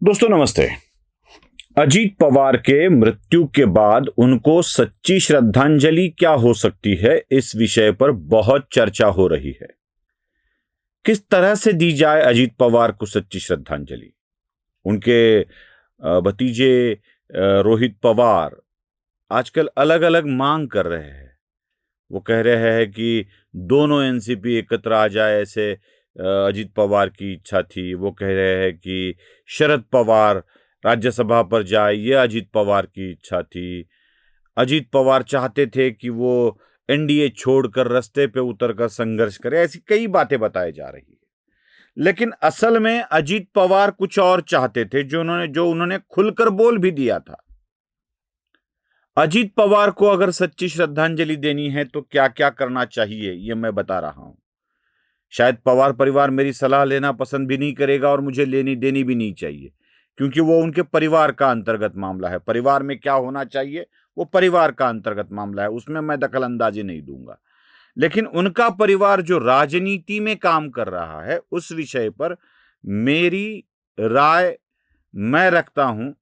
दोस्तों नमस्ते। अजीत पवार के मृत्यु के बाद उनको सच्ची श्रद्धांजलि क्या हो सकती है, इस विषय पर बहुत चर्चा हो रही है। किस तरह से दी जाए अजीत पवार को सच्ची श्रद्धांजलि? उनके भतीजे रोहित पवार आजकल अलग अलग मांग कर रहे हैं। वो कह रहे हैं कि दोनों एनसीपी एकत्र आ जाए, ऐसे अजीत पवार की इच्छा थी। वो कह रहे हैं कि शरद पवार राज्यसभा पर जाए, ये अजीत पवार की इच्छा थी। अजीत पवार चाहते थे कि वो एनडीए छोड़कर रास्ते पे उतरकर संघर्ष करे। ऐसी कई बातें बताई जा रही है, लेकिन असल में अजीत पवार कुछ और चाहते थे, जो उन्होंने खुलकर बोल भी दिया था। अजीत पवार को अगर सच्ची श्रद्धांजलि देनी है तो क्या क्या करना चाहिए, ये मैं बता रहा हूं। शायद पवार परिवार मेरी सलाह लेना पसंद भी नहीं करेगा और मुझे लेनी देनी भी नहीं चाहिए, क्योंकि वो उनके परिवार का अंतर्गत मामला है। परिवार में क्या होना चाहिए वो परिवार का अंतर्गत मामला है, उसमें मैं दखल अंदाजी नहीं दूंगा। लेकिन उनका परिवार जो राजनीति में काम कर रहा है, उस विषय पर मेरी राय मैं रखता हूं,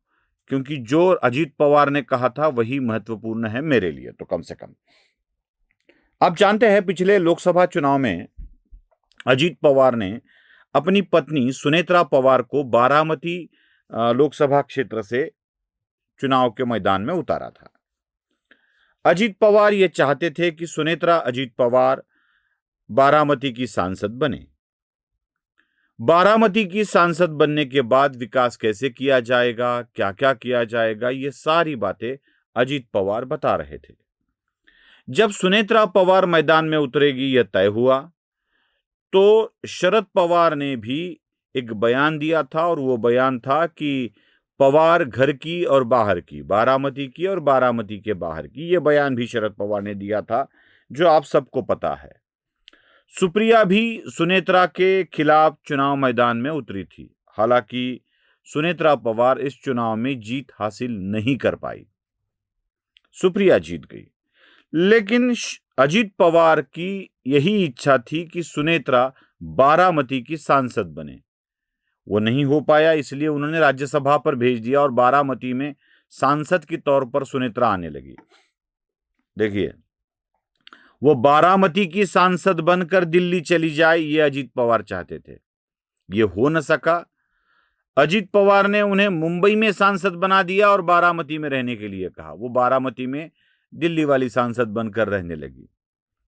क्योंकि जो अजीत पवार ने कहा था वही महत्वपूर्ण है मेरे लिए, तो कम से कम। आप जानते हैं, पिछले लोकसभा चुनाव में अजीत पवार ने अपनी पत्नी सुनेत्रा पवार को बारामती लोकसभा क्षेत्र से चुनाव के मैदान में उतारा था। अजीत पवार ये चाहते थे कि सुनेत्रा अजीत पवार बारामती की सांसद बने। बारामती की सांसद बनने के बाद विकास कैसे किया जाएगा, क्या क्या किया जाएगा, ये सारी बातें अजीत पवार बता रहे थे। जब सुनेत्रा पवार मैदान में उतरेगी यह तय हुआ, तो शरद पवार ने भी एक बयान दिया था, और वो बयान था कि पवार घर की और बाहर की, बारामती की और बारामती के बाहर की। ये बयान भी शरद पवार ने दिया था, जो आप सबको पता है। सुप्रिया भी सुनेत्रा के खिलाफ चुनाव मैदान में उतरी थी। हालांकि सुनेत्रा पवार इस चुनाव में जीत हासिल नहीं कर पाई, सुप्रिया जीत गई। लेकिन अजीत पवार की यही इच्छा थी कि सुनेत्रा बारामती की सांसद बने। वो नहीं हो पाया, इसलिए उन्होंने राज्यसभा पर भेज दिया और बारामती में सांसद के तौर पर सुनेत्रा आने लगी। देखिए, वो बारामती की सांसद बनकर दिल्ली चली जाए, ये अजीत पवार चाहते थे। ये हो न सका। अजीत पवार ने उन्हें मुंबई में सांसद बना दिया और बारामती में रहने के लिए कहा। वो बारामती में दिल्ली वाली सांसद बनकर रहने लगी।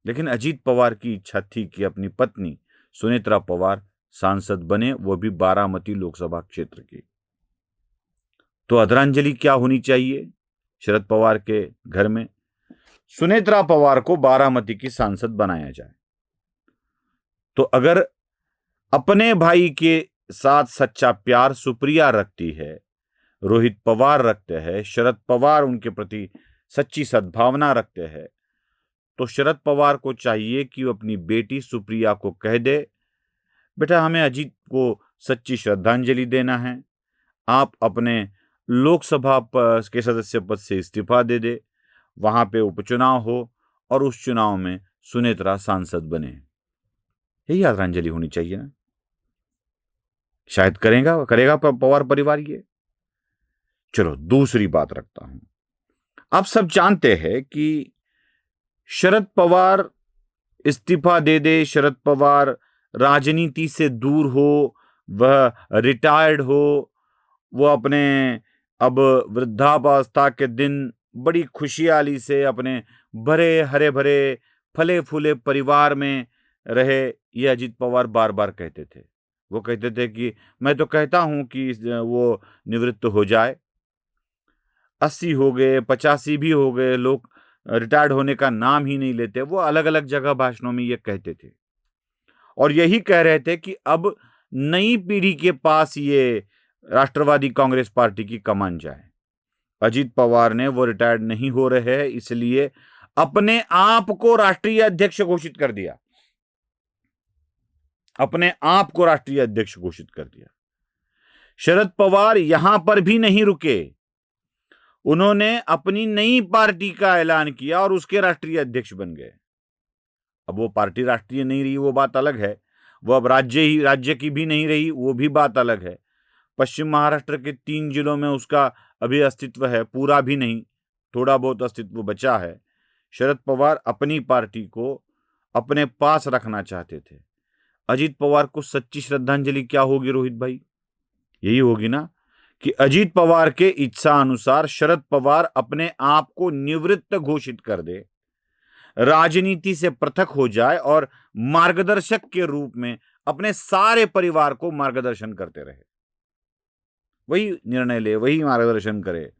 लेकिन अजीत पवार की इच्छा थी कि अपनी पत्नी सुनेत्रा पवार सांसद बने, वो भी बारामती लोकसभा क्षेत्र की। तो आदरांजलि क्या होनी चाहिए शरद पवार के घर में? सुनेत्रा पवार को बारामती की सांसद बनाया जाए। तो अगर अपने भाई के साथ सच्चा प्यार सुप्रिया रखती है, रोहित पवार रखते हैं, शरद पवार उनके प्रति सच्ची सद्भावना रखते हैं, तो शरद पवार को चाहिए कि वो अपनी बेटी सुप्रिया को कह दे, बेटा हमें अजीत को सच्ची श्रद्धांजलि देना है, आप अपने लोकसभा के सदस्य पद से इस्तीफा दे दे, वहां पे उपचुनाव हो और उस चुनाव में सुनेत्रा सांसद बने। यही आदरांजलि होनी चाहिए ना। शायद करेगा पवार परिवार ये। चलो दूसरी बात रखता हूं। आप सब जानते हैं कि शरद पवार इस्तीफा दे दे, शरद पवार राजनीति से दूर हो, वह रिटायर्ड हो, वो अपने अब वृद्धावस्था के दिन बड़ी खुशहाली से अपने भरे हरे भरे फले फूले परिवार में रहे, ये अजीत पवार बार बार कहते थे। वो कहते थे कि मैं तो कहता हूं कि वो निवृत्त हो जाए। 80 हो गए, 85 भी हो गए, लोग रिटायर्ड होने का नाम ही नहीं लेते। वो अलग अलग जगह भाषणों में ये कहते थे, और यही कह रहे थे कि अब नई पीढ़ी के पास ये राष्ट्रवादी कांग्रेस पार्टी की कमान जाए। अजीत पवार ने वो रिटायर्ड नहीं हो रहे हैं, इसलिए अपने आप को राष्ट्रीय अध्यक्ष घोषित कर दिया। अपने आप को राष्ट्रीय अध्यक्ष घोषित कर दिया। शरद पवार यहां पर भी नहीं रुके, उन्होंने अपनी नई पार्टी का ऐलान किया और उसके राष्ट्रीय अध्यक्ष बन गए। अब वो पार्टी राष्ट्रीय नहीं रही, वो बात अलग है। वो अब राज्य की भी नहीं रही, वो भी बात अलग है। पश्चिम महाराष्ट्र के 3 जिलों में उसका अभी अस्तित्व है, पूरा भी नहीं, थोड़ा बहुत अस्तित्व बचा है। शरद पवार अपनी पार्टी को अपने पास रखना चाहते थे। अजीत पवार को सच्ची श्रद्धांजलि क्या होगी रोहित भाई? यही होगी ना कि अजीत पवार के इच्छा अनुसार शरद पवार अपने आप को निवृत्त घोषित कर दे, राजनीति से पृथक हो जाए और मार्गदर्शक के रूप में अपने सारे परिवार को मार्गदर्शन करते रहे, वही निर्णय ले, वही मार्गदर्शन करे।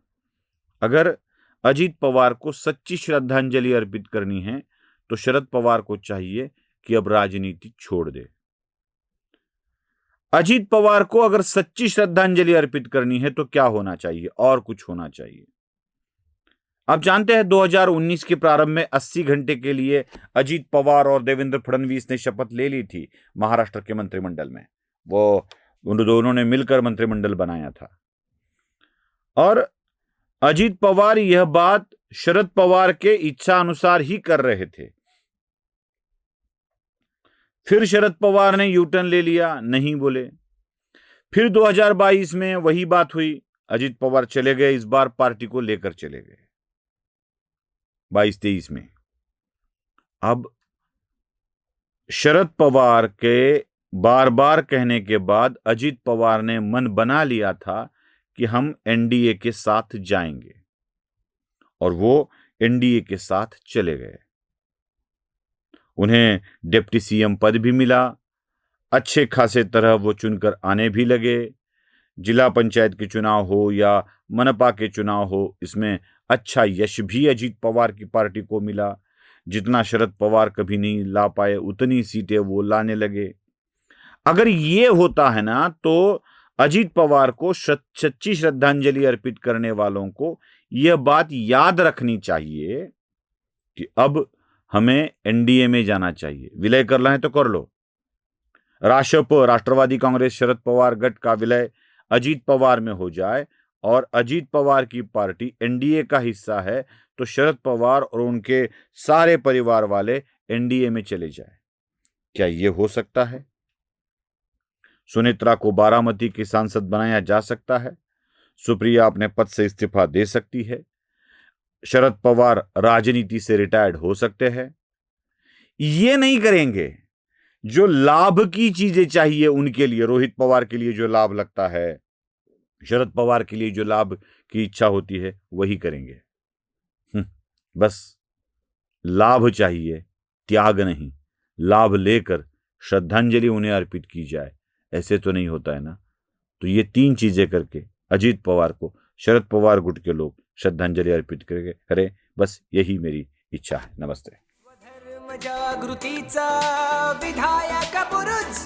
अगर अजीत पवार को सच्ची श्रद्धांजलि अर्पित करनी है तो शरद पवार को चाहिए कि अब राजनीति छोड़ दे। अजीत पवार को अगर सच्ची श्रद्धांजलि अर्पित करनी है तो क्या होना चाहिए? और कुछ होना चाहिए। आप जानते हैं 2019 के प्रारंभ में 80 घंटे के लिए अजीत पवार और देवेंद्र फडणवीस ने शपथ ले ली थी महाराष्ट्र के मंत्रिमंडल में। वो उन दोनों ने मिलकर मंत्रिमंडल बनाया था और अजीत पवार यह बात शरद पवार के इच्छा अनुसार ही कर रहे थे। फिर शरद पवार ने यूटर्न ले लिया, नहीं बोले। फिर 2022 में वही बात हुई, अजीत पवार चले गए, इस बार पार्टी को लेकर चले गए 22-23 में। अब शरद पवार के बार बार कहने के बाद अजीत पवार ने मन बना लिया था कि हम एनडीए के साथ जाएंगे और वो एनडीए के साथ चले गए। उन्हें डिप्टी सीएम पद भी मिला, अच्छे खासे तरह वो चुनकर आने भी लगे। जिला पंचायत के चुनाव हो या मनपा के चुनाव हो, इसमें अच्छा यश भी अजीत पवार की पार्टी को मिला। जितना शरद पवार कभी नहीं ला पाए उतनी सीटें वो लाने लगे। अगर ये होता है ना तो अजीत पवार को सच्ची श्रद्धांजलि अर्पित करने वालों को यह बात याद रखनी चाहिए कि अब हमें एनडीए में जाना चाहिए। विलय करना है तो कर लो। राष्ट्रप राष्ट्रवादी कांग्रेस शरद पवार गठ का विलय अजीत पवार में हो जाए और अजीत पवार की पार्टी एनडीए का हिस्सा है तो शरद पवार और उनके सारे परिवार वाले एनडीए में चले जाए। क्या यह हो सकता है? सुनेत्रा को बारामती की सांसद बनाया जा सकता है। सुप्रिया अपने पद से इस्तीफा दे सकती है। शरद पवार राजनीति से रिटायर्ड हो सकते हैं। ये नहीं करेंगे। जो लाभ की चीजें चाहिए उनके लिए, रोहित पवार के लिए जो लाभ लगता है, शरद पवार के लिए जो लाभ की इच्छा होती है, वही करेंगे। बस लाभ चाहिए, त्याग नहीं। लाभ लेकर श्रद्धांजलि उन्हें अर्पित की जाए, ऐसे तो नहीं होता है ना। तो ये 3 चीजें करके अजीत पवार को शरद पवार गुट के लोग श्रद्धांजलि अर्पित करें, बस यही मेरी इच्छा है। नमस्ते। जागृतीचा विधायक बुरुज